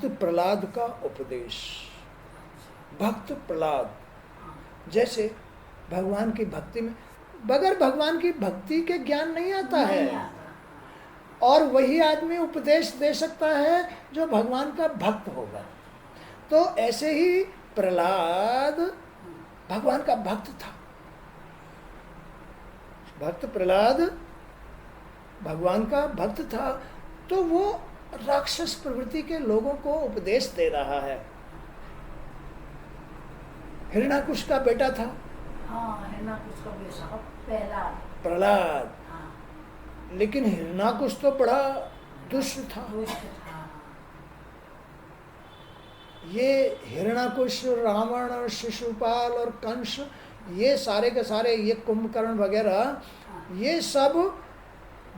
भक्त प्रहलाद का उपदेश। भक्त प्रहलाद जैसे भगवान की भक्ति में, बगैर भगवान की भक्ति के ज्ञान नहीं आता है, और वही आदमी उपदेश दे सकता है जो भगवान का भक्त होगा। तो ऐसे ही प्रहलाद भगवान का भक्त था। भक्त प्रहलाद भगवान का भक्त था, तो वो राक्षस प्रवृत्ति के लोगों को उपदेश दे रहा है। हिरण्याकुश का बेटा था प्रहलाद, लेकिन हिरण्याकुश तो बड़ा दुष्ट था। ये हिरण्याकुश, रावण और शिशुपाल और कंस, ये सारे के सारे, ये कुंभकर्ण वगैरह, ये सब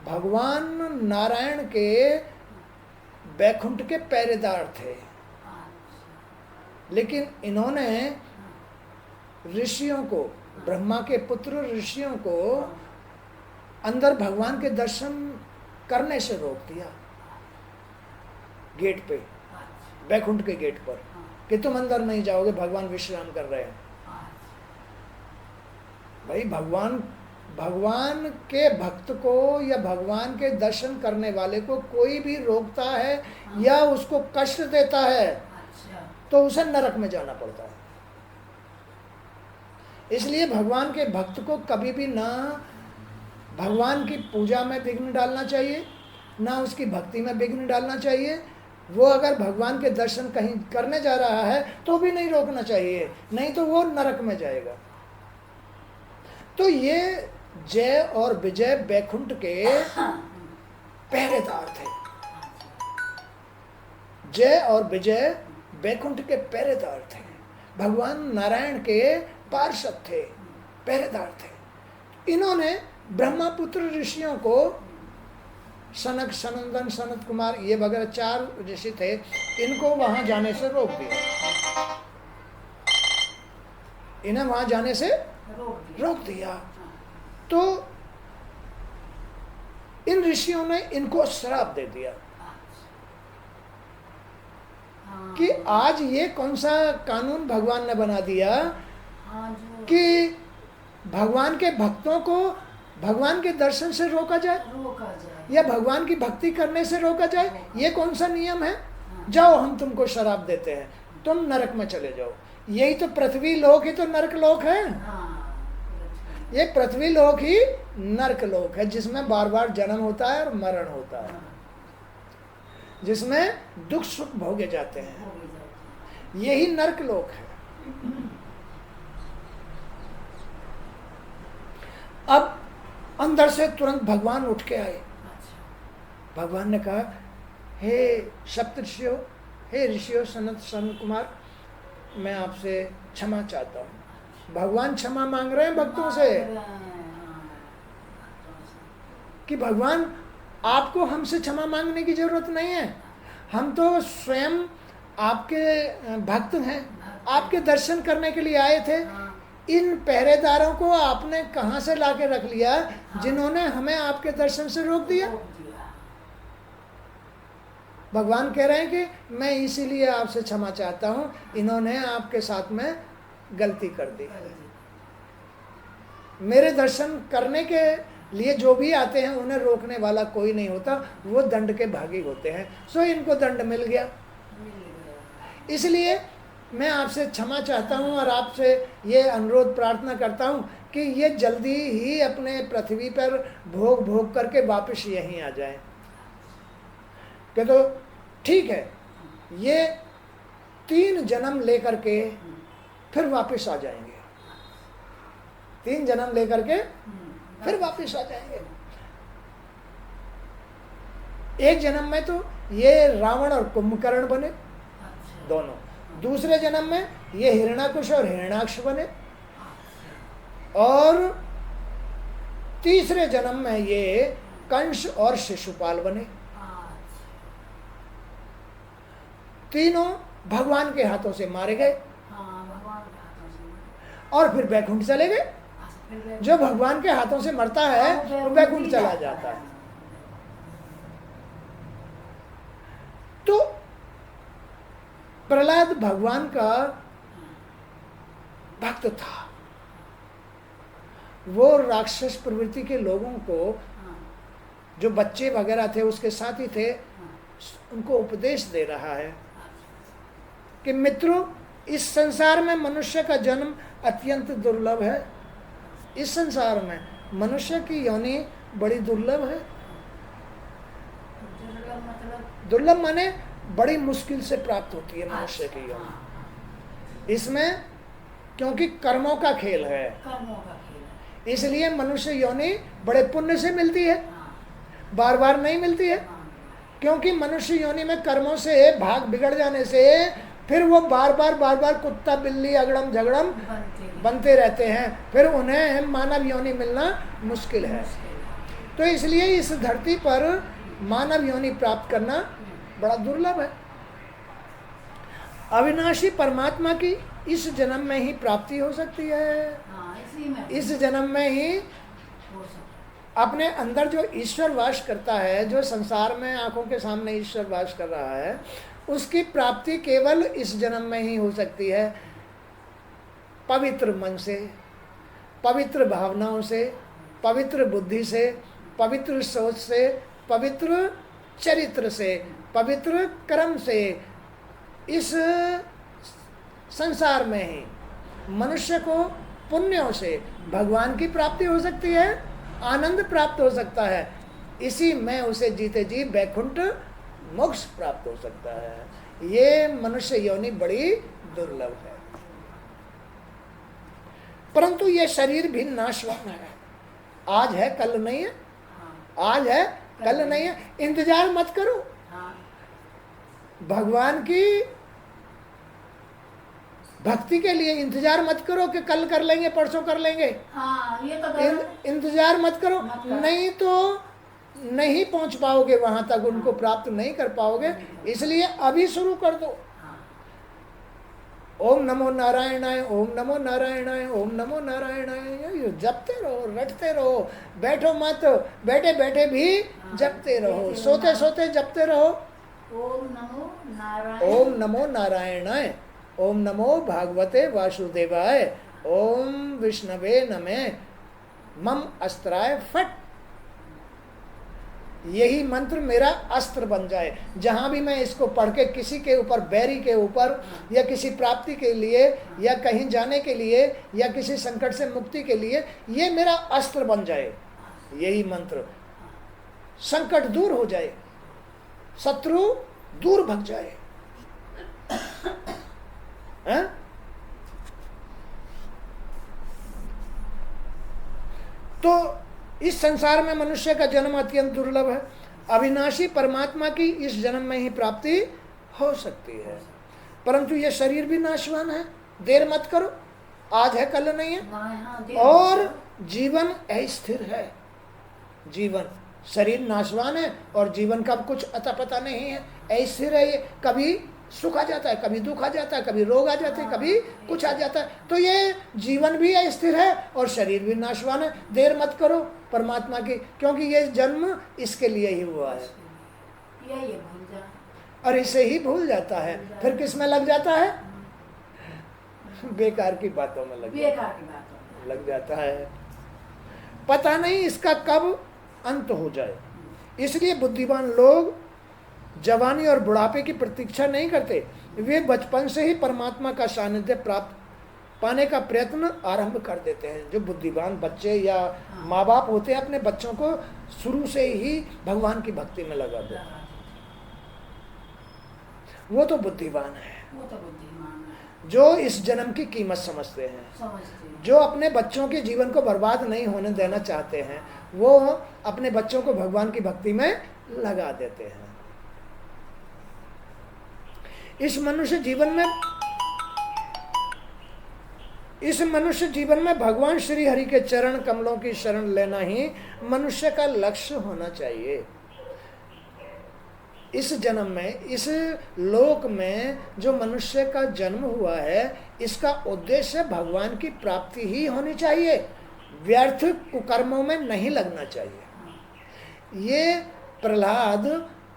भगवान नारायण के बैकुंठ के पहरेदार थे। लेकिन इन्होंने ऋषियों को, ब्रह्मा के पुत्र ऋषियों को अंदर भगवान के दर्शन करने से रोक दिया गेट पे, बैकुंठ के गेट पर, कि तुम अंदर नहीं जाओगे, भगवान विश्राम कर रहे हैं। भाई भगवान के भक्त को या भगवान के दर्शन करने वाले को कोई भी रोकता है या उसको कष्ट देता है तो उसे नरक में जाना पड़ता है। इसलिए भगवान के भक्त को कभी भी ना भगवान की पूजा में विघ्न डालना चाहिए, ना उसकी भक्ति में विघ्न डालना चाहिए। वो अगर भगवान के दर्शन कहीं करने जा रहा है तो भी नहीं रोकना चाहिए, नहीं तो वो नरक में जाएगा। तो ये जय और विजय बैकुंठ के पहरेदार थे। जय और विजय बैकुंठ के पहरेदार थे, भगवान नारायण के पार्षद थे, पहरेदार थे। इन्होंने ब्रह्मपुत्र ऋषियों को, सनक, सनंदन, सनत कुमार, ये वगैरह 4 ऋषि थे, इनको वहां जाने से रोक दिया। इन्हें वहां जाने से रोक दिया। तो इन ऋषियों ने इनको श्राप दे दिया कि आज ये कौन सा कानून भगवान ने बना दिया कि भगवान के भक्तों को भगवान के दर्शन से रोका जाए या भगवान की भक्ति करने से रोका जाए। ये कौन सा नियम है? जाओ, हम तुमको शराप देते हैं, तुम नरक में चले जाओ। यही तो पृथ्वी लोक ही तो नरक लोक है। ये पृथ्वी लोक ही नरक लोक है, जिसमें बार बार जन्म होता है और मरण होता है, जिसमें दुख सुख भोगे जाते हैं। यही नरक लोक है। अब अंदर से तुरंत भगवान उठ के आए। भगवान ने कहा, हे सप्तऋषियों, हे ऋषियों, सनत, सनत कुमार, मैं आपसे क्षमा चाहता हूँ। भगवान क्षमा मांग रहे हैं भक्तों से कि भगवान आपको हमसे क्षमा मांगने की जरूरत नहीं है, हम तो स्वयं आपके भक्त हैं, आपके दर्शन करने के लिए आए थे। इन पहरेदारों को आपने कहाँ से लाके रख लिया जिन्होंने हमें आपके दर्शन से रोक दिया? भगवान कह रहे हैं कि मैं इसीलिए आपसे क्षमा चाहता हूँ, इन्होंने आपके साथ में गलती कर दी। मेरे दर्शन करने के लिए जो भी आते हैं उन्हें रोकने वाला कोई नहीं होता, वो दंड के भागी होते हैं। सो इनको दंड मिल गया। इसलिए मैं आपसे क्षमा चाहता हूँ और आपसे ये अनुरोध प्रार्थना करता हूँ कि ये जल्दी ही अपने पृथ्वी पर भोग भोग करके वापस यहीं आ जाएं। कि तो ठीक है, ये 3 जन्म लेकर के फिर वापस आ जाएंगे। 3 जन्म लेकर के फिर वापस आ जाएंगे। एक जन्म में तो ये रावण और कुंभकर्ण बने दोनों, दूसरे जन्म में ये हिरण्याकुश और हिरण्याक्ष बने, और तीसरे जन्म में ये कंस और शिशुपाल बने। तीनों भगवान के हाथों से मारे गए और फिर बैकुंठ चले गए। जो भगवान के हाथों से मरता है वो बैकुंठ चला जाता है। तो प्रहलाद भगवान का भक्त था। वो राक्षस प्रवृत्ति के लोगों को, जो बच्चे वगैरह थे उसके साथी थे, उनको उपदेश दे रहा है कि मित्रों, इस संसार में मनुष्य का जन्म अत्यंत दुर्लभ है। इस संसार में मनुष्य की योनि बड़ी दुर्लभ है। दुर्लभ माने बड़ी मुश्किल से प्राप्त होती है मनुष्य की योनि। इसमें क्योंकि कर्मों का खेल है, इसलिए मनुष्य योनि बड़े पुण्य से मिलती है, बार बार नहीं मिलती है। क्योंकि मनुष्य योनि में कर्मों से भाग बिगड़ जाने से फिर वो बार बार कुत्ता बिल्ली अगड़म झगड़म बनते रहते हैं, फिर उन्हें मानव योनि मिलना मुश्किल है। तो इसलिए इस धरती पर मानव योनि प्राप्त करना बड़ा दुर्लभ है। अविनाशी परमात्मा की इस जन्म में ही प्राप्ति हो सकती है। इस जन्म में ही अपने अंदर जो ईश्वर वास करता है, जो संसार में आंखों के सामने ईश्वर वास कर रहा है, उसकी प्राप्ति केवल इस जन्म में ही हो सकती है। पवित्र मन से, पवित्र भावनाओं से, पवित्र बुद्धि से, पवित्र सोच से, पवित्र चरित्र से, पवित्र कर्म से, इस संसार में ही मनुष्य को पुण्यों से भगवान की प्राप्ति हो सकती है, आनंद प्राप्त हो सकता है। इसी में उसे जीते जी वैकुंठ मोक्ष प्राप्त हो सकता है। ये मनुष्य योनि बड़ी दुर्लभ है। परंतु ये शरीर भी नाशवान है। आज है कल नहीं है, आज है कल नहीं है। इंतजार मत करो भगवान की भक्ति के लिए। इंतजार मत करो कि कल कर लेंगे परसों कर लेंगे। ये तो इंतजार मत करो, नहीं तो नहीं पहुंच पाओगे वहां तक, उनको प्राप्त नहीं कर पाओगे। इसलिए अभी शुरू कर दो। ओम नमो नारायणाय, ओम नमो नारायणाय, ओम नमो नारायणाय जपते रहो, रटते रहो। बैठो मत, बैठे बैठे भी जपते रहो, सोते सोते जपते रहो। ओम नमो नारायण, ओम नमो नारायणाय, ओम नमो भागवते वासुदेवाय, ओम विष्णवे नमे, मम अस्त्राय फट। यही मंत्र मेरा अस्त्र बन जाए। जहां भी मैं इसको पढ़ के किसी के ऊपर, बैरी के ऊपर, या किसी प्राप्ति के लिए, या कहीं जाने के लिए, या किसी संकट से मुक्ति के लिए, ये मेरा अस्त्र बन जाए। यही मंत्र, संकट दूर हो जाए, शत्रु दूर भग जाए। तो इस संसार में मनुष्य का जन्म अत्यंत दुर्लभ है। अविनाशी परमात्मा की इस जन्म में ही प्राप्ति हो सकती है। परंतु यह शरीर भी नाशवान है। देर मत करो, आज है कल नहीं है। और जीवन अस्थिर है। जीवन, शरीर नाशवान है और जीवन का कुछ अता पता नहीं है। अस्थिर है ये, कभी सुख आ जाता है, कभी दुख आ जाता है, कभी रोग आ जाते हैं, कभी कुछ आ जाता है। तो ये जीवन भी अस्थिर है और शरीर भी नाशवान है। देर मत करो परमात्मा की, क्योंकि ये जन्म इसके लिए ही हुआ है। और इसे ही भूल जाता है, फिर किस में लग जाता है? बेकार की बातों में लग जाता है। पता नहीं इसका कब अंत हो जाए। इसलिए बुद्धिमान लोग जवानी और बुढ़ापे की प्रतीक्षा नहीं करते। वे बचपन से ही परमात्मा का सानिध्य प्राप्त पाने का प्रयत्न आरंभ कर देते हैं। जो बुद्धिमान बच्चे या माँ बाप होते हैं, अपने बच्चों को शुरू से ही भगवान की भक्ति में लगा देते हैं। वो तो बुद्धिमान है, जो इस जन्म की कीमत समझते हैं। जो अपने बच्चों के जीवन को बर्बाद नहीं होने देना चाहते हैं, वो अपने बच्चों को भगवान की भक्ति में लगा देते हैं। इस मनुष्य जीवन में भगवान श्री हरि के चरण कमलों की शरण लेना ही मनुष्य का लक्ष्य होना चाहिए। इस जन्म में, इस लोक में जो मनुष्य का जन्म हुआ है, इसका उद्देश्य भगवान की प्राप्ति ही होनी चाहिए। व्यर्थ कुकर्मों में नहीं लगना चाहिए। ये प्रहलाद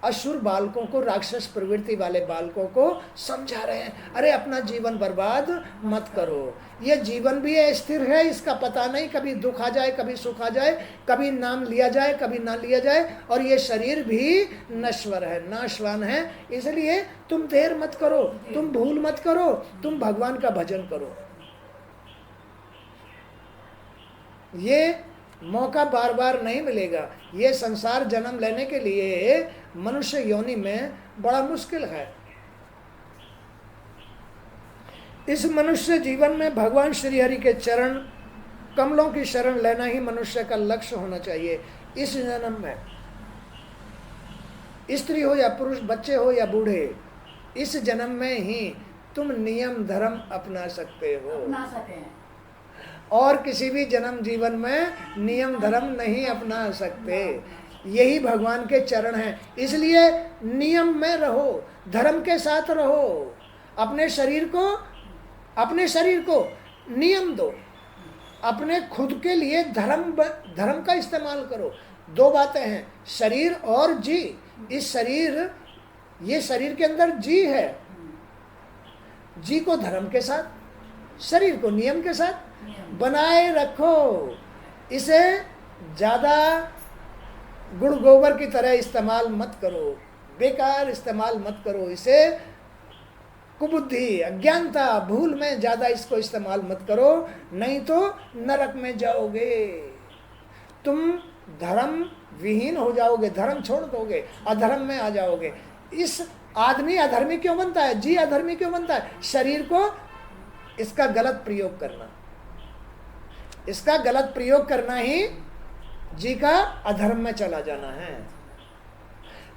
असुर बालकों को, राक्षस प्रवृत्ति वाले बालकों को समझा रहे हैं, अरे अपना जीवन बर्बाद मत करो, ये जीवन भी है, स्थिर है, इसका पता नहीं, कभी दुख आ जाए, कभी सुख आ जाए, कभी नाम लिया जाए, कभी ना लिया जाए, और ये शरीर भी नश्वर है, नाशवान है, इसलिए तुम देर मत करो, तुम भूल मत करो, तुम भगवान का भजन करो। ये मौका बार बार नहीं मिलेगा, ये संसार जन्म लेने के लिए मनुष्य योनि में बड़ा मुश्किल है। इस मनुष्य जीवन में भगवान श्री हरि के चरण कमलों की शरण लेना ही मनुष्य का लक्ष्य होना चाहिए। इस जन्म में स्त्री हो या पुरुष, बच्चे हो या बूढ़े, इस जन्म में ही तुम नियम धर्म अपना सकते हो, अपना सके हैं। और किसी भी जन्म जीवन में नियम धर्म नहीं अपना सकते। यही भगवान के चरण हैं, इसलिए नियम में रहो, धर्म के साथ रहो, अपने शरीर को नियम दो, अपने खुद के लिए धर्म का इस्तेमाल करो। दो बातें हैं, शरीर और जी। ये शरीर के अंदर जी है, जी को धर्म के साथ, शरीर को नियम के साथ बनाए रखो। इसे ज्यादा गुड़ गोबर की तरह इस्तेमाल मत करो, बेकार इस्तेमाल मत करो। इसे कुबुद्धि, अज्ञानता, भूल में ज्यादा इसको इस्तेमाल मत करो, नहीं तो नरक में जाओगे। तुम धर्म विहीन हो जाओगे, धर्म छोड़ दोगे, अधर्म में आ जाओगे। इस आदमी अधर्मी क्यों बनता है, जी अधर्मी क्यों बनता है? शरीर को इसका गलत प्रयोग करना, इसका गलत प्रयोग करना ही जी का अधर्म में चला जाना है।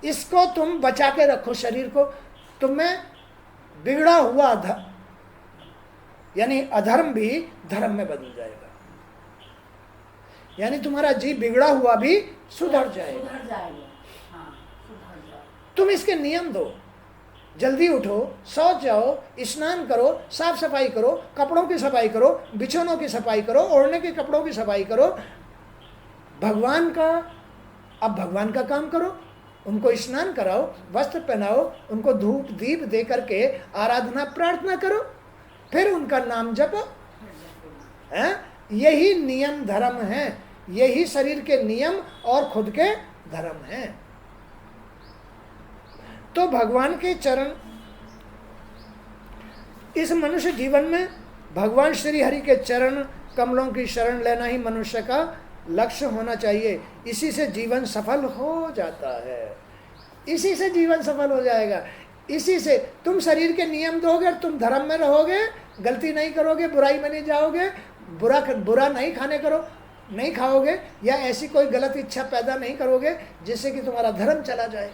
इसको तुम बचा के रखो, शरीर को। तुम्हें बिगड़ा हुआ यानी अधर्म भी धर्म में बदल जाएगा, यानी तुम्हारा जी बिगड़ा हुआ भी सुधर जाएगा। तुम इसके नियम दो, जल्दी उठो, शौच जाओ, स्नान करो, साफ सफाई करो, कपड़ों की सफाई करो, बिछौनों की सफाई करो, ओढ़ने के कपड़ों की सफाई करो। भगवान का काम करो, उनको स्नान कराओ, वस्त्र पहनाओ, उनको धूप दीप दे करके आराधना प्रार्थना करो, फिर उनका नाम जपो। यही नियम धर्म है, यही शरीर के नियम और खुद के धर्म हैं। तो भगवान के चरण, इस मनुष्य जीवन में भगवान श्री हरि के चरण कमलों की शरण लेना ही मनुष्य का लक्ष्य होना चाहिए। इसी से जीवन सफल हो जाता है, इसी से जीवन सफल हो जाएगा। इसी से तुम शरीर के नियम दोगे, तुम धर्म में रहोगे, गलती नहीं करोगे, बुराई में नहीं जाओगे, बुरा नहीं खाओगे, या ऐसी कोई गलत इच्छा पैदा नहीं करोगे जिससे कि तुम्हारा धर्म चला जाए,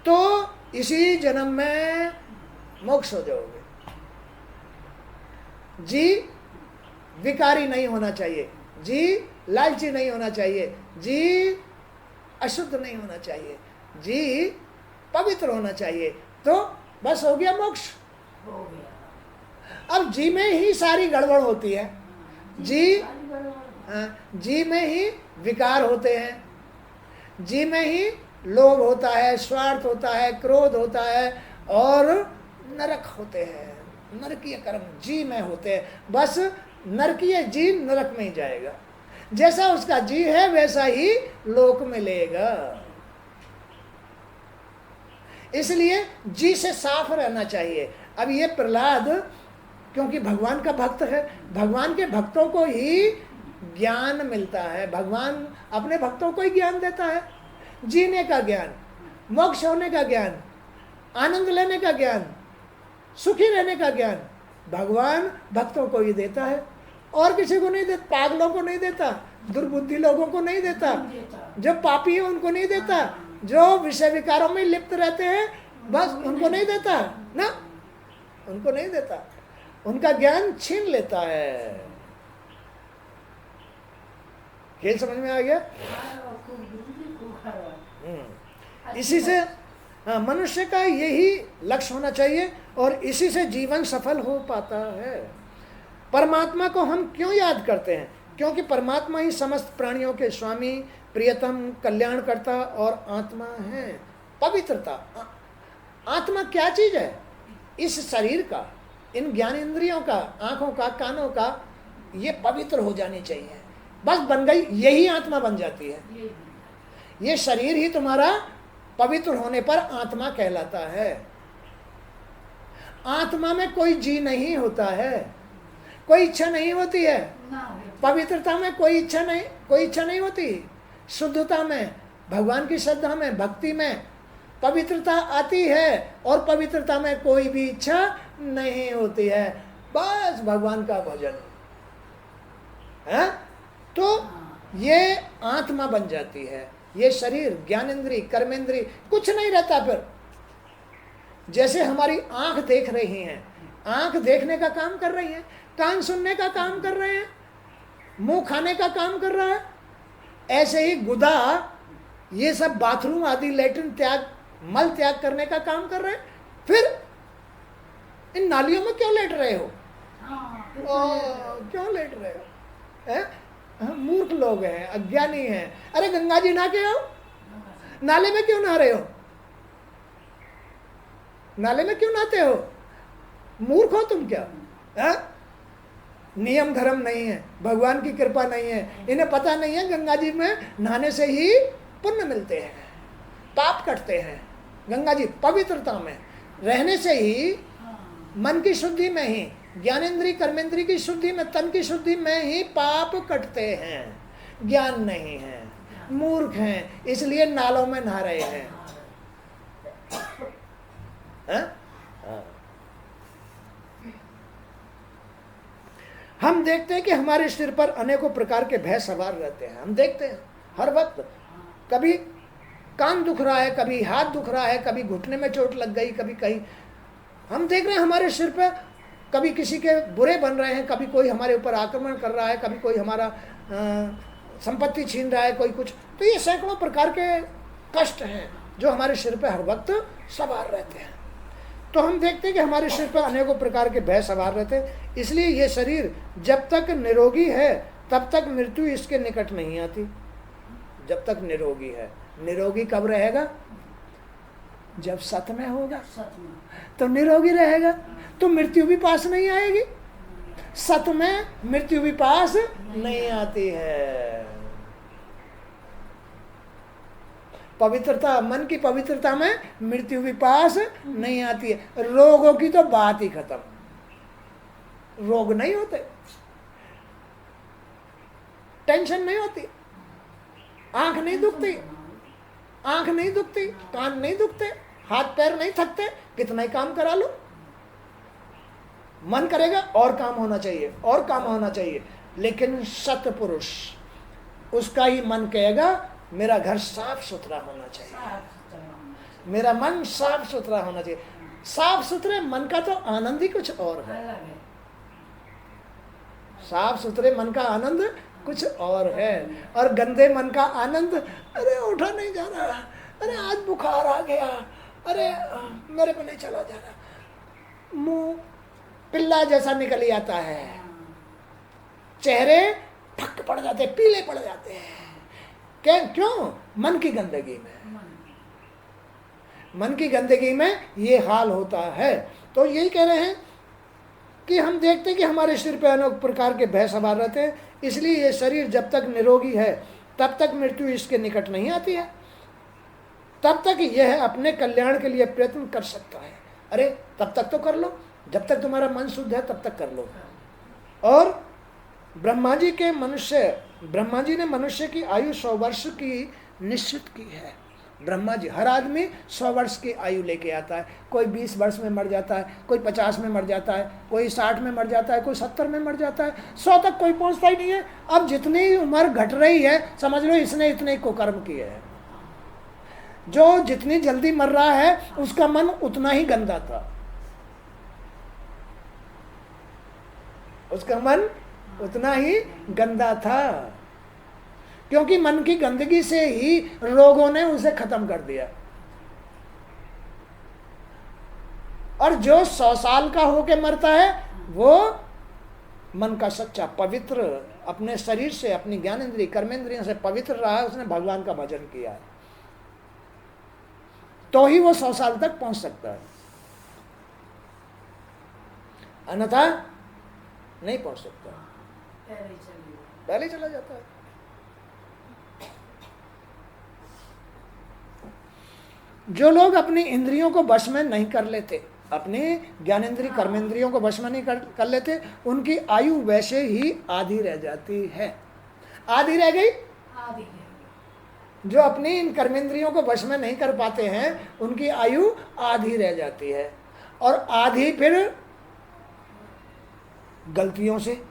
तो इसी जन्म में मोक्ष हो जाओगे। जी विकारी नहीं होना चाहिए, जी लालची नहीं होना चाहिए, जी अशुद्ध नहीं होना चाहिए, जी पवित्र होना चाहिए, तो बस हो गया मोक्ष। अब जी में ही सारी गड़बड़ होती है, जी में ही विकार होते हैं, जी में ही लोभ होता है, स्वार्थ होता है, क्रोध होता है, और नरक होते हैं, नरकीय कर्म जी में होते हैं। बस नरकीय जी नरक में ही जाएगा, जैसा उसका जी है वैसा ही लोक में लेगा। इसलिए जी से साफ रहना चाहिए। अब ये प्रहलाद क्योंकि भगवान का भक्त है, भगवान के भक्तों को ही ज्ञान मिलता है, भगवान अपने भक्तों को ही ज्ञान देता है, जीने का ज्ञान, मोक्ष होने का ज्ञान, आनंद लेने का ज्ञान, सुखी रहने का ज्ञान भगवान भक्तों को ही देता है, और किसी को नहीं देता। पागलों को नहीं देता, दुर्बुद्धि लोगों को नहीं देता, जो पापी है उनको नहीं देता, जो विषय विकारों में लिप्त रहते हैं बस उनको नहीं देता ना, उनको नहीं देता, उनका ज्ञान छीन लेता है। खेल समझ में आ गया? इसी से मनुष्य का यही लक्ष्य होना चाहिए, और इसी से जीवन सफल हो पाता है। परमात्मा को हम क्यों याद करते हैं? क्योंकि परमात्मा ही समस्त प्राणियों के स्वामी, प्रियतम, कल्याणकर्ता और आत्मा है। पवित्रता, आत्मा क्या चीज है? इस शरीर का, इन ज्ञानेंद्रियों का, आंखों का, कानों का, ये पवित्र हो जानी चाहिए। बस बन गई, यही आत्मा बन जाती है। ये शरीर ही तुम्हारा पवित्र होने पर आत्मा कहलाता है। आत्मा में कोई जी नहीं होता है, कोई इच्छा नहीं होती है। पवित्रता में कोई इच्छा नहीं होती। शुद्धता में, भगवान की श्रद्धा में, भक्ति में पवित्रता आती है और पवित्रता में कोई भी इच्छा नहीं होती है। बस भगवान का भजन है, तो ये आत्मा बन जाती है। ये शरीर, ज्ञानेंद्रिय, कर्मेंद्रिय कुछ नहीं रहता। फिर जैसे हमारी आंख देख रही है, आंख देखने का काम कर रही है, कान सुनने का काम कर रहे हैं, मुंह खाने का काम कर रहा है, ऐसे ही गुदा ये सब बाथरूम आदि, लैट्रिन त्याग, मल त्याग करने का काम कर रहे हैं। फिर इन नालियों में क्यों लेट रहे हो? क्यों लेट रहे हो? मूर्ख लोग हैं, अज्ञानी हैं। अरे गंगा जी नहा के आओ, नाले में क्यों नहा रहे हो? नाले में क्यों नहाते हो? मूर्ख हो तुम क्या? नियम धर्म नहीं है, भगवान की कृपा नहीं है, इन्हें पता नहीं है गंगा जी में नहाने से ही पुण्य मिलते हैं, पाप कटते हैं। गंगा जी पवित्रता में रहने से ही, मन की शुद्धि में ही, ज्ञानेंद्रिय कर्मेंद्रिय की शुद्धि में, तन की शुद्धि में ही पाप कटते हैं। ज्ञान नहीं है, मूर्ख हैं, इसलिए नालों में नहा रहे हैं। हम देखते हैं कि हमारे सिर पर अनेकों प्रकार के भय सवार रहते हैं। हम देखते हैं हर वक्त, कभी कान दुख रहा है, कभी हाथ दुख रहा है, कभी घुटने में चोट लग गई, कभी कहीं। हम देख रहे हैं हमारे सिर पे कभी किसी के बुरे बन रहे हैं, कभी कोई हमारे ऊपर आक्रमण कर रहा है, कभी कोई हमारा संपत्ति छीन रहा है, कोई कुछ। तो ये सैकड़ों प्रकार के कष्ट हैं जो हमारे सिर पे हर वक्त सवार रहते हैं। तो हम देखते हैं कि हमारे सिर पर अनेकों प्रकार के भय सवार रहते हैं। इसलिए ये शरीर जब तक निरोगी है तब तक मृत्यु इसके निकट नहीं आती। जब तक निरोगी है। निरोगी कब रहेगा? जब सत में होगा तो निरोगी रहेगा, तो मृत्यु भी पास नहीं आएगी। सत में मृत्यु भी पास नहीं आती है। पवित्रता, मन की पवित्रता में मृत्यु भी पास नहीं आती है। रोगों की तो बात ही खत्म, रोग नहीं होते, टेंशन नहीं होती, आंख नहीं दुखती, आंख नहीं दुखती, कान नहीं दुखते, हाथ पैर नहीं थकते, कितना ही काम करा लो। मन करेगा और काम होना चाहिए, और काम होना चाहिए, लेकिन सत्पुरुष उसका ही मन कहेगा मेरा घर साफ सुथरा होना चाहिए, मेरा मन साफ सुथरा होना चाहिए। साफ सुथरे मन का तो आनंद ही कुछ और है। साफ सुथरे मन का आनंद कुछ और है, और गंदे मन का आनंद, अरे उठा नहीं जा रहा, अरे आज बुखार आ गया, अरे मेरे को नहीं चला जा रहा, मुंह पिल्ला जैसा निकल आता है, चेहरे फक पड़ जाते, पीले पड़ जाते हैं। क्यों? मन की गंदगी में, मन की गंदगी में ये हाल होता है। तो यही कह रहे हैं कि हम देखते हैं कि हमारे सिर पे अनेक प्रकार के भय सवार रहते हैं। इसलिए ये शरीर जब तक निरोगी है तब तक मृत्यु इसके निकट नहीं आती है, तब तक यह अपने कल्याण के लिए प्रयत्न कर सकता है। अरे तब तक तो कर लो, जब तक तुम्हारा मन शुद्ध है तब तक कर लो। और ब्रह्मा जी ने मनुष्य की आयु 100 वर्ष की निश्चित की है। ब्रह्मा जी, हर आदमी 100 वर्ष की आयु लेके आता है। कोई 20 वर्ष में मर जाता है, कोई 50 में मर जाता है, कोई 60 में मर जाता है, कोई 70 में मर जाता है, 100 तक कोई पहुंचता ही नहीं है। अब जितनी उम्र घट रही है समझ लो इसने इतने कुकर्म किए हैं। जो जितनी जल्दी मर रहा है उसका मन उतना ही गंदा था, उसका मन उतना ही गंदा था, क्योंकि मन की गंदगी से ही रोगों ने उसे खत्म कर दिया। और जो 100 साल का होके मरता है वो मन का सच्चा पवित्र अपने शरीर से, अपनी ज्ञानेंद्रिय कर्मेंद्रियों से पवित्र रहा है, उसने भगवान का भजन किया है, तो ही वो 100 साल तक पहुंच सकता है, अन्यथा नहीं पहुंच सकता, पहले चला जाता है। जो लोग अपनी इंद्रियों को वश में नहीं कर लेते, अपने ज्ञानेंद्रिय कर्मेंद्रियों को वश में नहीं कर लेते, उनकी आयु वैसे ही आधी रह जाती है। आधी रह गई। जो अपनी इन कर्मेंद्रियों को वश में नहीं कर पाते हैं उनकी आयु आधी रह जाती है, और आधी फिर गलतियों से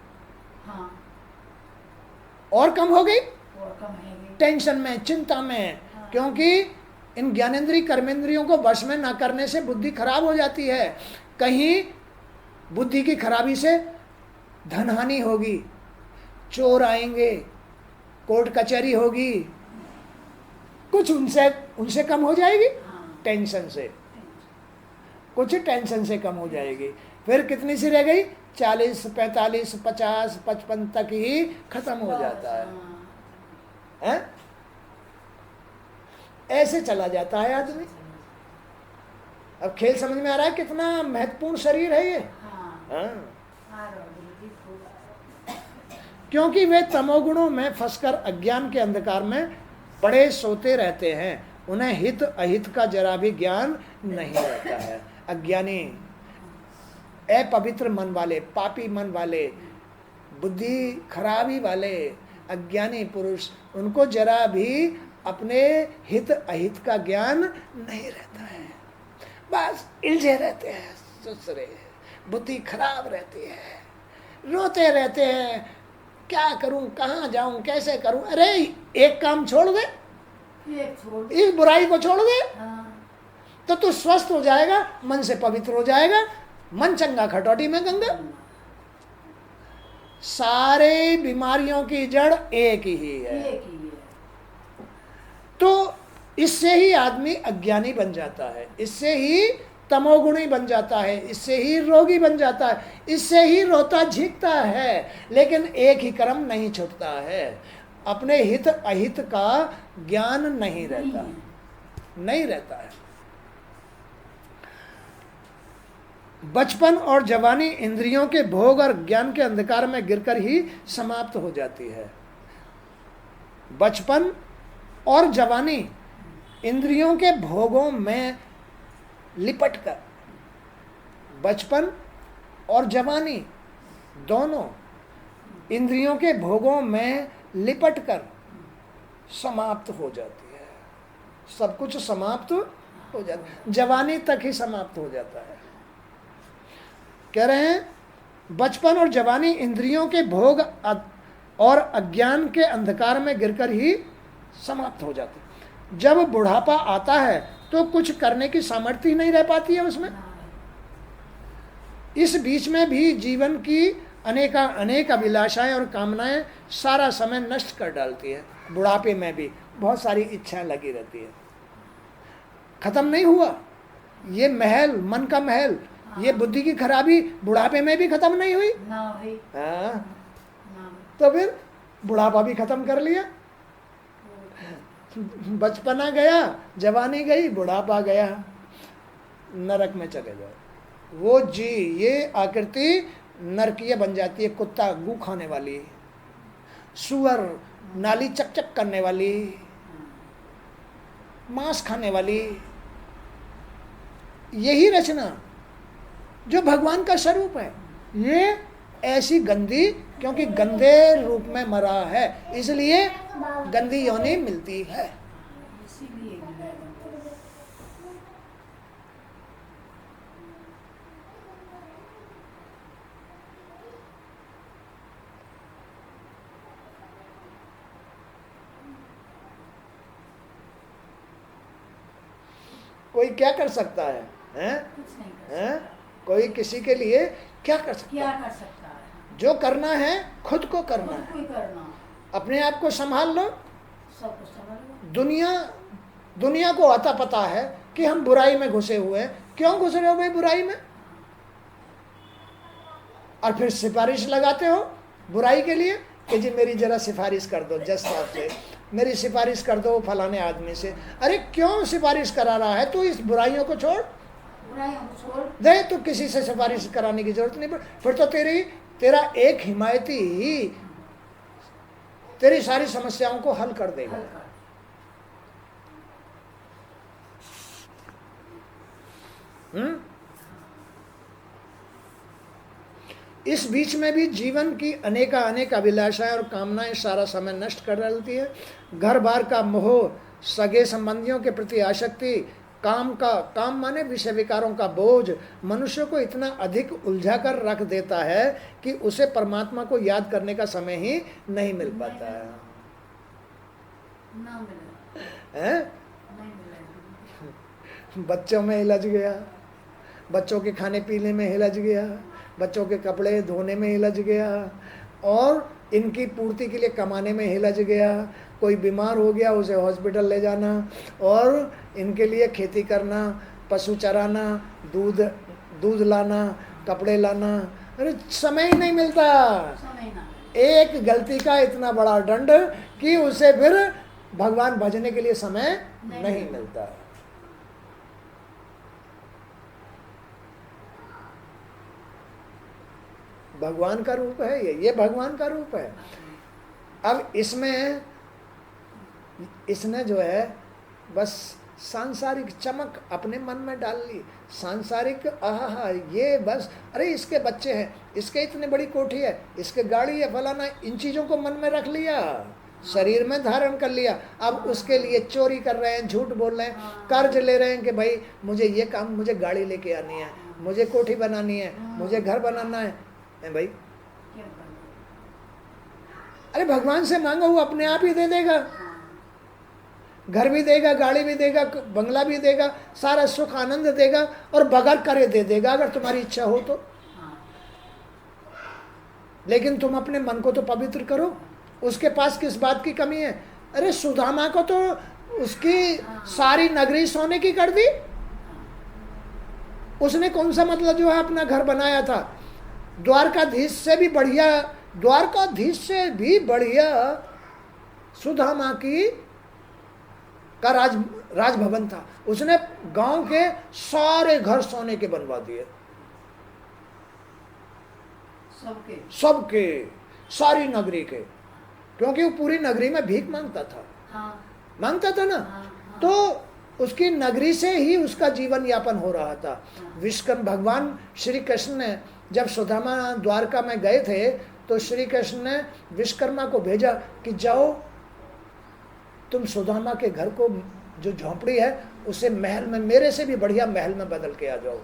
और कम हो गई, टेंशन में, चिंता में, क्योंकि इन ज्ञानेंद्रिय कर्मेंद्रियों को वश में ना करने से बुद्धि खराब हो जाती है। कहीं बुद्धि की खराबी से धनहानि होगी, चोर आएंगे, कोर्ट कचहरी होगी, कुछ उनसे कम हो जाएगी, टेंशन से, कुछ टेंशन से कम हो जाएगी। फिर कितनी सी रह गई? 40, 45, 50, 55 तक ही खत्म हो जाता है? ऐसे चला जाता है आदमी। अब खेल समझ में आ रहा है कितना महत्वपूर्ण शरीर है ये। क्योंकि वे तमोगुणों में फंसकर अज्ञान के अंधकार में पड़े सोते रहते हैं, उन्हें हित अहित का जरा भी ज्ञान नहीं रहता है। अज्ञानी, अपवित्र मन वाले, पापी मन वाले, बुद्धि खराबी वाले अज्ञानी पुरुष, उनको जरा भी अपने हित अहित का ज्ञान नहीं रहता है। बस इल्झे रहते हैं, सुसरे, बुद्धि खराब रहती है, रोते रहते हैं, क्या करूं, कहाँ जाऊं, कैसे करूं। अरे एक काम छोड़ दे, इस बुराई को छोड़ दे, तो तू स्वस्थ हो जाएगा, मन से पवित्र हो जाएगा। मन चंगा खटौटी में गंगा। सारे बीमारियों की जड़ एक ही है। तो इससे ही आदमी अज्ञानी बन जाता है, इससे ही तमोगुणी बन जाता है, इससे ही रोगी बन जाता है, इससे ही रोता झीकता है। लेकिन एक ही कर्म नहीं छूटता है, अपने हित अहित का ज्ञान नहीं रहता, नहीं रहता है। बचपन और जवानी इंद्रियों के भोग और ज्ञान के अंधकार में गिरकर ही समाप्त हो जाती है। बचपन और जवानी इंद्रियों के भोगों में लिपटकर, बचपन और जवानी दोनों इंद्रियों के भोगों में लिपटकर समाप्त हो जाती है। सब कुछ समाप्त हो जाता है, जवानी तक ही समाप्त हो जाता है। कह रहे हैं बचपन और जवानी इंद्रियों के भोग और अज्ञान के अंधकार में गिरकर ही समाप्त हो जाते। जब बुढ़ापा आता है तो कुछ करने की सामर्थ्य नहीं रह पाती है उसमें। इस बीच में भी जीवन की अनेक अभिलाषाएं और कामनाएं सारा समय नष्ट कर डालती है। बुढ़ापे में भी बहुत सारी इच्छाएं लगी रहती है। खत्म नहीं हुआ ये महल, मन का महल, ये बुद्धि की खराबी बुढ़ापे में भी खत्म नहीं हुई। तो फिर बुढ़ापा भी खत्म कर लिया। बचपना गया, जवानी गई, बुढ़ापा गया, नरक में चले जाओ। वो जी ये आकृति नरकीय बन जाती है। कुत्ता गू खाने वाली, सुअर नाली चकचक करने वाली, मांस खाने वाली, यही रचना जो भगवान का स्वरूप है। ये ऐसी गंदी, क्योंकि गंदे रूप में मरा है इसलिए गंदी योनि मिलती है। कोई क्या कर सकता है, हैं? कोई किसी के लिए क्या कर सकता है? जो करना है खुद को करना है। अपने आप को संभाल लो। दुनिया को आता पता है कि हम बुराई में घुसे हुए हैं। क्यों घुस रहे हो भाई बुराई में? और फिर सिफारिश लगाते हो बुराई के लिए कि जी मेरी जरा सिफारिश कर दो जज साहब से, मेरी सिफारिश कर दो फलाने आदमी से। अरे क्यों सिफारिश करा रहा है तू? इस बुराइयों को छोड़ दे, तो किसी से सिफारिश कराने की जरूरत नहीं पड़। फिर तो तेरा एक हिमायती ही तेरी सारी समस्याओं को हल कर देगा। इस बीच में भी जीवन की अनेक अभिलाषाएं और कामनाएं सारा समय नष्ट कर डालती है। घर बार का मोह, सगे संबंधियों के प्रति आसक्ति, काम माने विषय विकारों का बोझ मनुष्य को इतना अधिक उलझा कर रख देता है कि उसे परमात्मा को याद करने का समय ही नहीं मिल पाता है। बच्चों में हिलझ गया, बच्चों के खाने पीने में हिलझ गया, बच्चों के कपड़े धोने में हिलझ गया, और इनकी पूर्ति के लिए कमाने में हिलझ गया। कोई बीमार हो गया उसे हॉस्पिटल ले जाना, और इनके लिए खेती करना, पशु चराना, दूध लाना, कपड़े लाना, अरे समय ही नहीं मिलता। एक गलती का इतना बड़ा दंड कि उसे फिर भगवान भजने के लिए समय नहीं मिलता। भगवान का रूप है ये भगवान का रूप है। अब इसने जो है बस सांसारिक चमक अपने मन में डाल ली, सांसारिक आहा ये बस, अरे इसके बच्चे हैं, इसके इतनी बड़ी कोठी है, इसके गाड़ी है फलाना, इन चीज़ों को मन में रख लिया, शरीर में धारण कर लिया। अब उसके लिए चोरी कर रहे हैं, झूठ बोल रहे हैं, कर्ज ले रहे हैं कि भाई मुझे ये काम, मुझे गाड़ी लेके आनी है, मुझे कोठी बनानी है, मुझे घर बनाना है। भाई अरे भगवान से मांगो, वो अपने आप ही दे देगा, घर भी देगा, गाड़ी भी देगा, बंगला भी देगा, सारा सुख आनंद देगा, और बगैर करे दे देगा अगर तुम्हारी इच्छा हो तो। लेकिन तुम अपने मन को तो पवित्र करो। उसके पास किस बात की कमी है? अरे सुदामा को तो उसकी सारी नगरी सोने की कर दी, उसने कौन सा मतलब जो है अपना घर बनाया था। द्वारकाधीश से भी बढ़िया सुदामा की का राजभवन था। उसने गांव के सारे घर सोने के बनवा दिए, सबके सारी नगरी के, क्योंकि वो पूरी नगरी में भीख मांगता था। मांगता था ना। तो उसकी नगरी से ही उसका जीवन यापन हो रहा था। विश्वकर्मा भगवान श्री कृष्ण ने जब सुदामा द्वारका में गए थे तो श्री कृष्ण ने विश्वकर्मा को भेजा कि जाओ तुम सुदामा के घर को, जो झोंपड़ी है, उसे महल में, मेरे से भी बढ़िया महल में बदल के आ जाओ।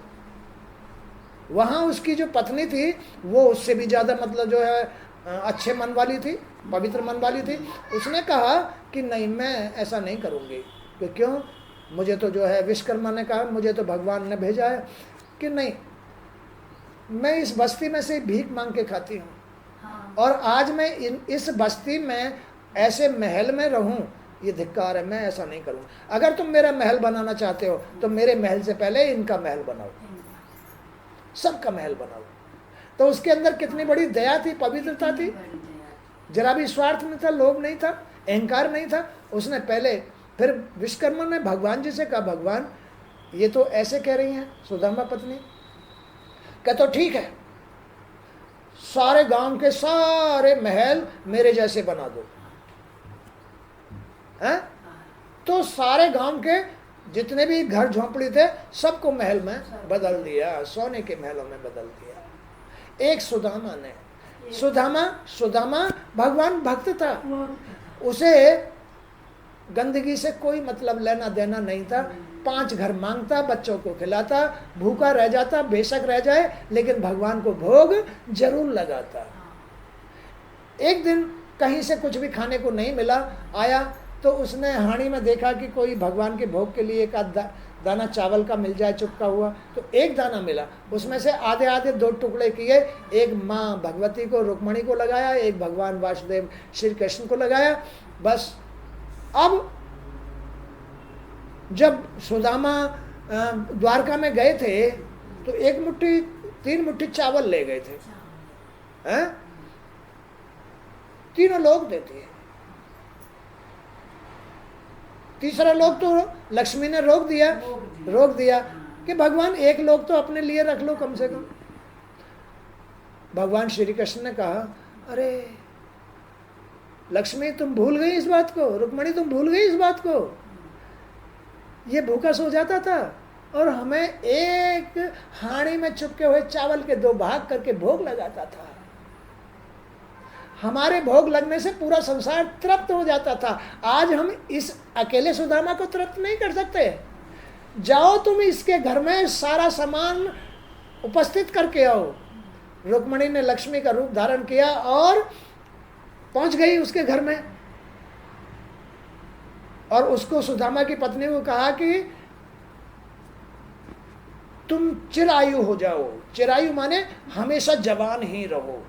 वहाँ उसकी जो पत्नी थी वो उससे भी ज़्यादा मतलब जो है अच्छे मन वाली थी, पवित्र मन वाली थी। उसने कहा कि नहीं, मैं ऐसा नहीं करूँगी। तो क्यों? मुझे तो जो है, विश्वकर्मा ने कहा मुझे तो भगवान ने भेजा है कि नहीं, मैं इस बस्ती में से भीख मांग के खाती हूँ, और आज मैं इस बस्ती में ऐसे महल में रहूं, ये धिक्कार है, मैं ऐसा नहीं करूँ। अगर तुम मेरा महल बनाना चाहते हो तो मेरे महल से पहले इनका महल बनाओ, सबका महल बनाओ। तो उसके अंदर कितनी बड़ी दया थी, पवित्रता थी, जरा भी स्वार्थ नहीं था, लोभ नहीं था, अहंकार नहीं था। उसने पहले, फिर विश्वकर्मा ने भगवान जी से कहा, भगवान ये तो ऐसे कह रही हैं सुदामा पत्नी, कह तो ठीक है, सारे गांव के सारे महल मेरे जैसे बना दो। हैं? तो सारे गांव के जितने भी घर झोंपड़ी थे सबको महल में बदल दिया, सोने के महलों में बदल दिया। एक सुदामा ने, सुदामा भगवान भक्त था, उसे गंदगी से कोई मतलब लेना देना नहीं था। 5 घर मांगता, बच्चों को खिलाता, भूखा रह जाता, बेशक रह जाए, लेकिन भगवान को भोग जरूर लगाता। एक दिन कहीं से कुछ भी खाने को नहीं मिला, आया तो उसने हांडी में देखा कि कोई भगवान के भोग के लिए एक दाना चावल का मिल जाए चुपका हुआ, तो एक दाना मिला। उसमें से आधे आधे 2 टुकड़े किए, एक माँ भगवती को, रुक्मणी को लगाया, एक भगवान वासुदेव श्री कृष्ण को लगाया। बस अब जब सुदामा द्वारका में गए थे तो 1 मुट्ठी 3 मुट्ठी चावल ले गए थे, है? तीनों लोक देती है। तीसरा लोक तो लक्ष्मी ने रोक दिया कि भगवान एक लोक तो अपने लिए रख लो कम से कम। भगवान श्री कृष्ण ने कहा, अरे लक्ष्मी तुम भूल गई इस बात को, रुक्मणी तुम भूल गई इस बात को। ये भूखा सो जाता था और हमें एक हांडी में चुपके हुए चावल के 2 भाग करके भोग लगाता था। हमारे भोग लगने से पूरा संसार तृप्त हो जाता था। आज हम इस अकेले सुदामा को तृप्त नहीं कर सकते। जाओ तुम इसके घर में सारा सामान उपस्थित करके आओ। रुक्मणी ने लक्ष्मी का रूप धारण किया और पहुंच गई उसके घर में, और उसको सुदामा की पत्नी को कहा कि तुम चिरायु हो जाओ। चिरायु माने हमेशा जवान ही रहो।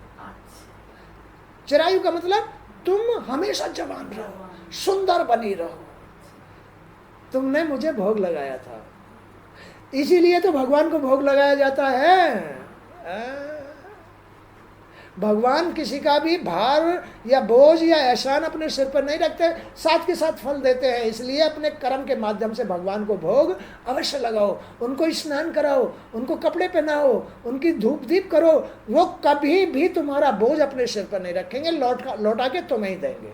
चिरायु का मतलब तुम हमेशा जवान रहो, सुंदर बनी रहो। तुमने मुझे भोग लगाया था, इसीलिए तो भगवान को भोग लगाया जाता है। भगवान किसी का भी भार या बोझ या एहसान अपने सिर पर नहीं रखते, साथ के साथ फल देते हैं। इसलिए अपने कर्म के माध्यम से भगवान को भोग अवश्य लगाओ, उनको स्नान कराओ, उनको कपड़े पहनाओ, उनकी धूप दीप करो। वो कभी भी तुम्हारा बोझ अपने सिर पर नहीं रखेंगे, लौटा के तुम्हें ही देंगे।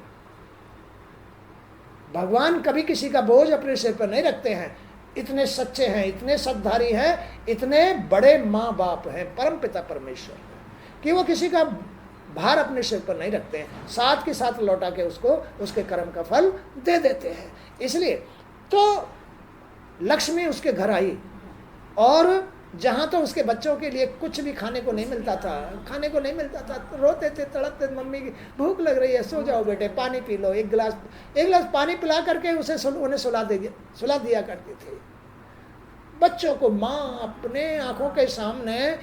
भगवान कभी किसी का बोझ अपने सिर पर नहीं रखते हैं। इतने सच्चे हैं, इतने सद्धारी हैं, इतने बड़े माँ बाप हैं, परम पिता परमेश्वर, कि वो किसी का भार अपने सिर पर नहीं रखते हैं, साथ के साथ लौटा के उसको उसके कर्म का फल दे देते हैं। इसलिए तो लक्ष्मी उसके घर आई, और जहाँ तो उसके बच्चों के लिए कुछ भी खाने को नहीं मिलता था, तो रोते थे, तड़पते थे, मम्मी की भूख लग रही है, सो जाओ बेटे, पानी पी लो। एक गिलास पानी पिला करके उन्हें सुला दिया करती थी। बच्चों को माँ अपने आंखों के सामने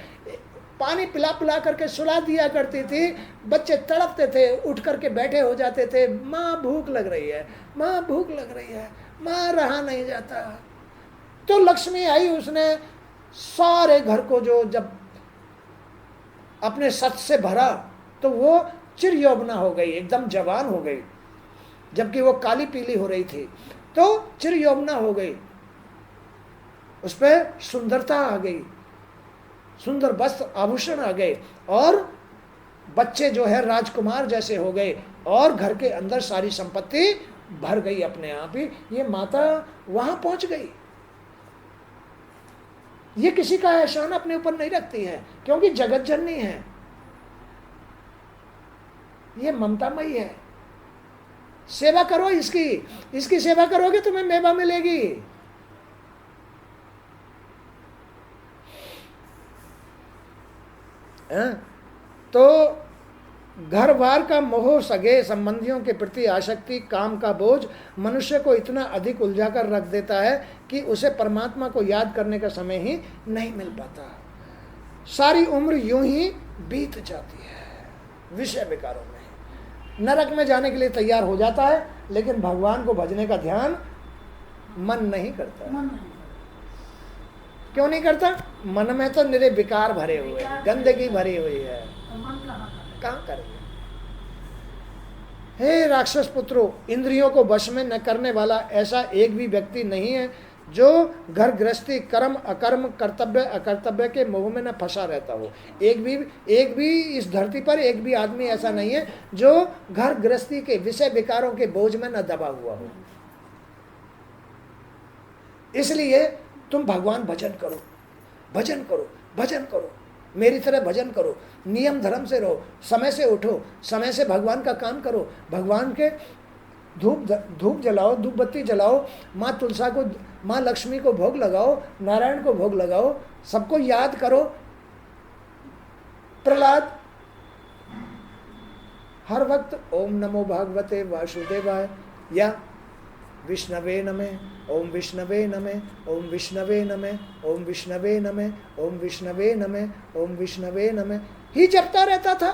पानी पिला करके सुला दिया करती थी। बच्चे तड़पते थे, उठ करके बैठे हो जाते थे, माँ भूख लग रही है, माँ रहा नहीं जाता। तो लक्ष्मी आई, उसने सारे घर को जो जब अपने सत से भरा तो वो चिर यौवना हो गई, एकदम जवान हो गई। जबकि वो काली पीली हो रही थी तो चिर यौवना हो गई, उस पर सुंदरता आ गई, सुंदर वस्त्र आभूषण आ गए, और बच्चे जो है राजकुमार जैसे हो गए, और घर के अंदर सारी संपत्ति भर गई अपने आप ही। ये माता वहां पहुंच गई। ये किसी का एहसान अपने ऊपर नहीं रखती है, क्योंकि जगत जननी है, ये ममतामयी है। सेवा करो इसकी सेवा करोगे तुम्हें मेवा मिलेगी। तो घर बार का मोह, सगे संबंधियों के प्रति आसक्ति, काम का बोझ मनुष्य को इतना अधिक उलझा कर रख देता है कि उसे परमात्मा को याद करने का समय ही नहीं मिल पाता। सारी उम्र यूं ही बीत जाती है विषय विकारों में। नरक में जाने के लिए तैयार हो जाता है, लेकिन भगवान को भजने का ध्यान मन नहीं करता। क्यों नहीं करता? मन में तो निरे विकार भरे हुए हैं, गंदगी भरी हुई है, कहाँ करेंगे। हे राक्षस पुत्रों, इंद्रियों को वश में न करने वाला ऐसा एक भी व्यक्ति नहीं है जो घर गृहस्थी, कर्म अकर्म, कर्तव्य अकर्तव्य के मोह में न फंसा रहता हो। एक भी इस धरती पर एक भी आदमी ऐसा नहीं है जो घर गृहस्थी के विषय विकारों के बोझ में न दबा हुआ हो। इसलिए तुम भगवान भजन करो, मेरी तरह भजन करो, नियम धर्म से रहो, समय से उठो, समय से भगवान का काम करो, भगवान के धूप जलाओ, धूप बत्ती जलाओ, माँ तुलसा को, माँ लक्ष्मी को भोग लगाओ, नारायण को भोग लगाओ, सबको याद करो। प्रहलाद हर वक्त ओम नमो भगवते वासुदेवाय या विष्णवे नमः, ओम विष्णवे नमः, ओम विष्णवे नमः, ओम विष्णवे नमः, ओम विष्णवे नमः, ओम विष्णवे नमः ही जपता रहता था,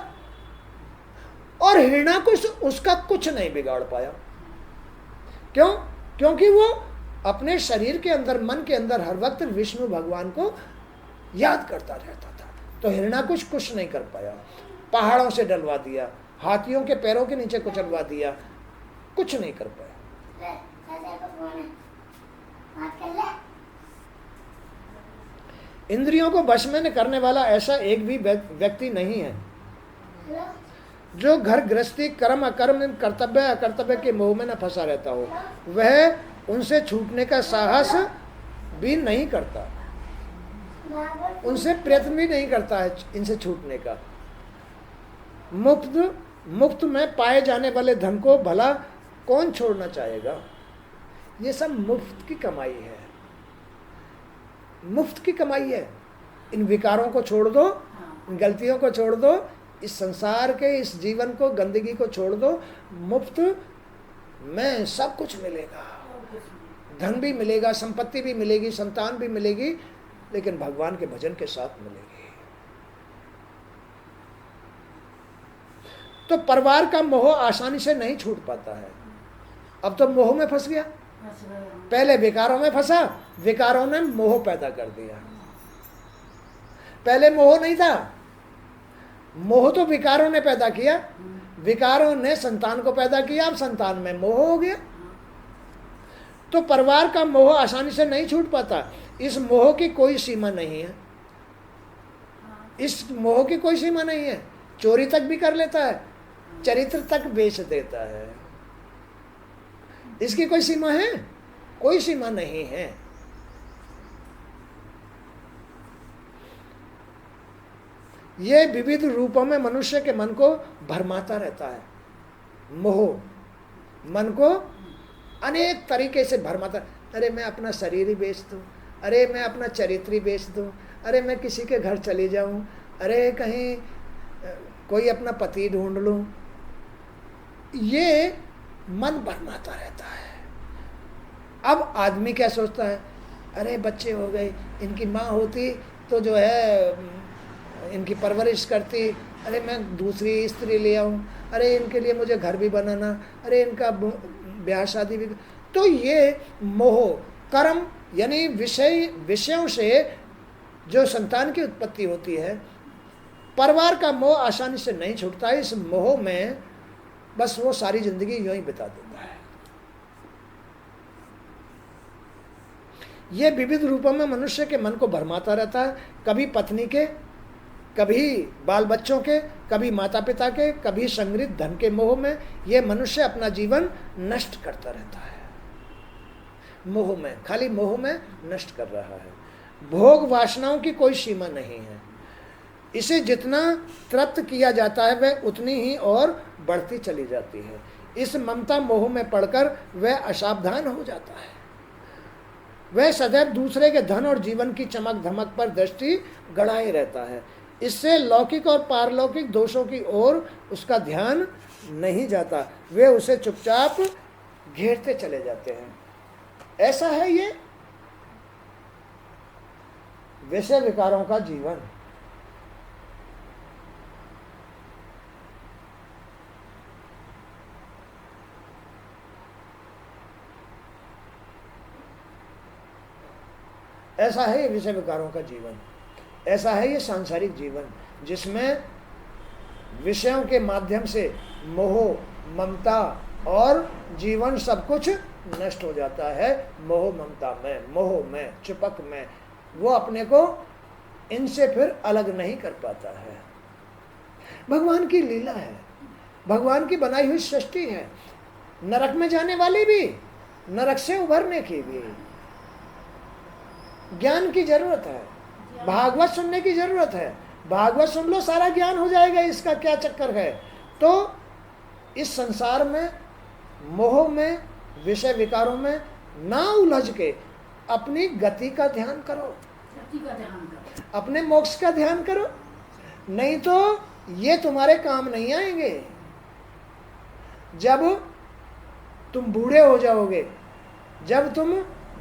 और हिरण्याकुश उसका कुछ नहीं बिगाड़ पाया। क्यों? क्योंकि वो अपने शरीर के अंदर, मन के अंदर हर वक्त विष्णु भगवान को याद करता रहता था, तो हिरण्याकुश कुछ नहीं कर पाया। पहाड़ों से डलवा दिया, हाथियों के पैरों के नीचे कुचलवा दिया, कुछ नहीं कर पाया। इंद्रियों को वश में करने वाला ऐसा एक भी व्यक्ति नहीं है जो घर गृहस्थी, कर्म अकर्म, कर्तव्य अकर्तव्य के मोह में न फंसा रहता हो। वह उनसे छूटने का साहस भी नहीं करता, उनसे प्रयत्न भी नहीं करता है इनसे छूटने का। मुफ्त में पाए जाने वाले धन को भला कौन छोड़ना चाहेगा? ये सब मुफ्त की कमाई है, मुफ्त की कमाई है। इन विकारों को छोड़ दो, इन गलतियों को छोड़ दो, इस संसार के इस जीवन को, गंदगी को छोड़ दो। मुफ्त में सब कुछ मिलेगा, धन भी मिलेगा, संपत्ति भी मिलेगी, संतान भी मिलेगी, लेकिन भगवान के भजन के साथ मिलेगी। तो परिवार का मोह आसानी से नहीं छूट पाता है। अब तो मोह में फंस गया, पहले विकारों में फंसा, विकारों ने मोह पैदा कर दिया। पहले मोह नहीं था, मोह तो विकारों ने पैदा किया, विकारों ने संतान को पैदा किया, अब संतान में मोह हो गया। तो परिवार का मोह आसानी से नहीं छूट पाता। इस मोह की कोई सीमा नहीं है, इस मोह की कोई सीमा नहीं है। चोरी तक भी कर लेता है, चरित्र तक बेच देता है, इसकी कोई सीमा है? कोई सीमा नहीं है। ये विविध रूपों में मनुष्य के मन को भरमाता रहता है। मोह मन को अनेक तरीके से भरमाता। अरे मैं अपना शरीर ही बेच दूं, अरे मैं अपना चरित्र ही बेच दूं, अरे मैं किसी के घर चली जाऊं, अरे कहीं कोई अपना पति ढूंढ लूं। ये मन भरमाता रहता है। अब आदमी क्या सोचता है? अरे बच्चे हो गए, इनकी माँ होती तो जो है इनकी परवरिश करती, अरे मैं दूसरी स्त्री ले आऊँ, अरे इनके लिए मुझे घर भी बनाना, अरे इनका ब्याह शादी भी। तो ये मोह, कर्म यानी विषयों से जो संतान की उत्पत्ति होती है, परिवार का मोह आसानी से नहीं छूटता। इस मोह में बस वो सारी जिंदगी यूं ही बिता देता है। ये विविध रूपों में मनुष्य के मन को भरमाता रहता है, कभी पत्नी के, कभी बाल बच्चों के, कभी माता पिता के, कभी संग्रहित धन के मोह में। ये मनुष्य अपना जीवन नष्ट करता रहता है, मोह में, खाली मोह में नष्ट कर रहा है। भोग वासनाओं की कोई सीमा नहीं है, इसे जितना तृप्त किया जाता है वह उतनी ही और बढ़ती चली जाती है। इस ममता मोह में पड़कर वह असावधान हो जाता है। वह सदैव दूसरे के धन और जीवन की चमक धमक पर दृष्टि गड़ाए रहता है। इससे लौकिक और पारलौकिक दोषों की ओर उसका ध्यान नहीं जाता, वे उसे चुपचाप घेरते चले जाते हैं। ऐसा है ये विषय विकारों का जीवन। ऐसा है ये विषय विकारों का जीवन, ऐसा है ये सांसारिक जीवन, जिसमें विषयों के माध्यम से मोह, ममता और जीवन सब कुछ नष्ट हो जाता है। मोह ममता में, मोह में, चिपक में वो अपने को इनसे फिर अलग नहीं कर पाता है। भगवान की लीला है, भगवान की बनाई हुई सृष्टि है। नरक में जाने वाली भी, नरक से उभरने की भी ज्ञान की जरूरत है, भागवत सुनने की जरूरत है। भागवत सुन लो, सारा ज्ञान हो जाएगा, इसका क्या चक्कर है। तो इस संसार में मोह में, विषय विकारों में ना उलझ के अपनी गति का ध्यान करो, अपने मोक्ष का ध्यान करो, नहीं तो ये तुम्हारे काम नहीं आएंगे। जब तुम बूढ़े हो जाओगे, जब तुम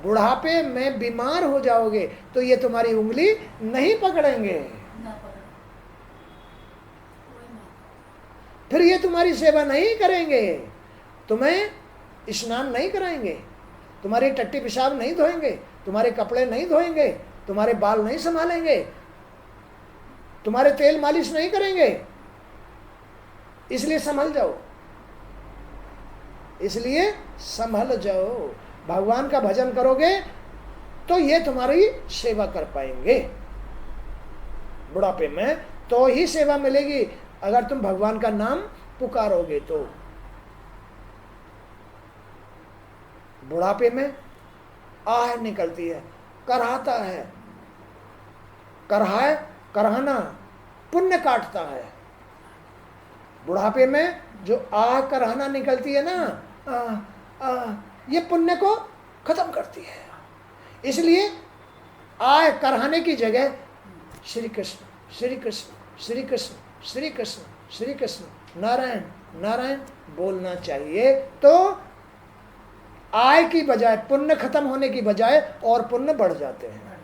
बुढ़ापे में बीमार हो जाओगे, तो ये तुम्हारी उंगली नहीं पकड़ेंगे, फिर ये तुम्हारी सेवा नहीं करेंगे, तुम्हें स्नान नहीं कराएंगे, तुम्हारी टट्टी पेशाब नहीं धोएंगे, तुम्हारे कपड़े नहीं धोएंगे, तुम्हारे बाल नहीं संभालेंगे, तुम्हारे तेल मालिश नहीं करेंगे, इसलिए संभल जाओ, इसलिए संभल जाओ। भगवान का भजन करोगे तो ये तुम्हारी सेवा कर पाएंगे बुढ़ापे में, तो ही सेवा मिलेगी अगर तुम भगवान का नाम पुकारोगे तो। बुढ़ापे में आह निकलती है, कराहता है, कराहना पुण्य काटता है। बुढ़ापे में जो आह कराहना निकलती है ना, ये पुण्य को खत्म करती है। इसलिए आह कराहने की जगह श्री कृष्ण श्री कृष्ण श्री कृष्ण श्री कृष्ण श्री कृष्ण नारायण नारायण बोलना चाहिए। तो आय की बजाय, पुण्य खत्म होने की बजाय और पुण्य बढ़ जाते हैं।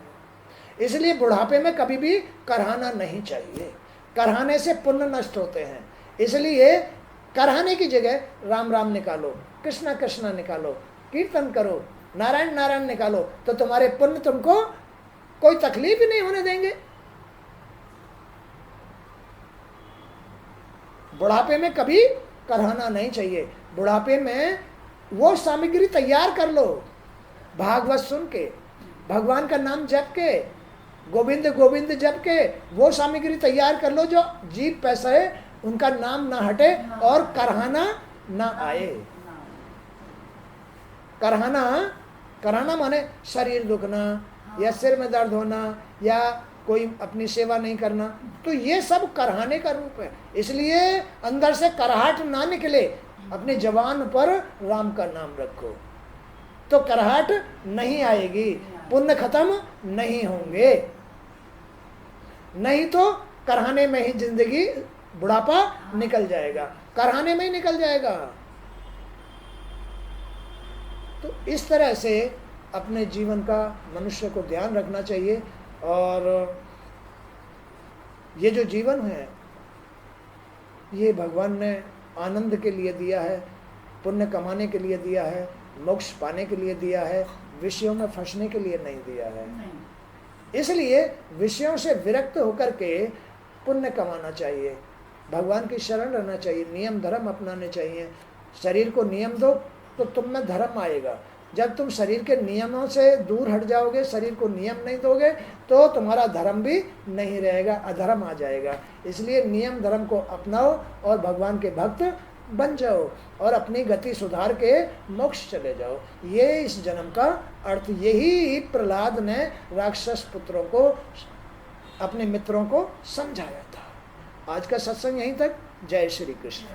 इसलिए बुढ़ापे में कभी भी कराहना नहीं चाहिए, कराहने से पुण्य नष्ट होते हैं। इसलिए कराहने की जगह राम राम निकालो, कृष्णा कृष्णा निकालो, कीर्तन करो, नारायण नारायण निकालो, तो तुम्हारे पुण्य तुमको कोई तकलीफ ही नहीं होने देंगे। बुढ़ापे में कभी कराहना नहीं चाहिए। बुढ़ापे में वो सामग्री तैयार कर लो, भागवत सुन के, भगवान का नाम जप के, गोविंद गोविंद जप के, वो सामग्री तैयार कर लो जो जीभ पैसा है उनका नाम ना हटे और कराहना ना आए। कराहना माने शरीर दुखना या सिर में दर्द होना या कोई अपनी सेवा नहीं करना, तो ये सब कराहने का रूप है। इसलिए अंदर से कराहट ना निकले, अपने जबान पर राम का नाम रखो तो कराहट नहीं आएगी, पुण्य खत्म नहीं होंगे। नहीं तो कराहने में ही जिंदगी, बुढ़ापा निकल जाएगा, कराहने में ही निकल जाएगा। तो इस तरह से अपने जीवन का मनुष्य को ध्यान रखना चाहिए। और ये जो जीवन है ये भगवान ने आनंद के लिए दिया है, पुण्य कमाने के लिए दिया है, मोक्ष पाने के लिए दिया है, विषयों में फंसने के लिए नहीं दिया है। इसलिए विषयों से विरक्त होकर के पुण्य कमाना चाहिए, भगवान की शरण रहना चाहिए, नियम धर्म अपनाने चाहिए। शरीर को नियम दो तो तुम में धर्म आएगा। जब तुम शरीर के नियमों से दूर हट जाओगे, शरीर को नियम नहीं दोगे, तो तुम्हारा धर्म भी नहीं रहेगा, अधर्म आ जाएगा। इसलिए नियम धर्म को अपनाओ और भगवान के भक्त बन जाओ और अपनी गति सुधार के मोक्ष चले जाओ। ये इस जन्म का अर्थ, यही प्रहलाद ने राक्षस पुत्रों को, अपने मित्रों को समझाया था। आज का सत्संग यहीं तक। जय श्री कृष्ण।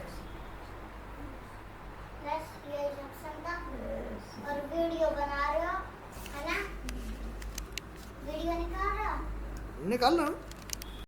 और वीडियो बना रहे हो है ना, वीडियो निकाल रहे हो, निकाल रहा हूँ।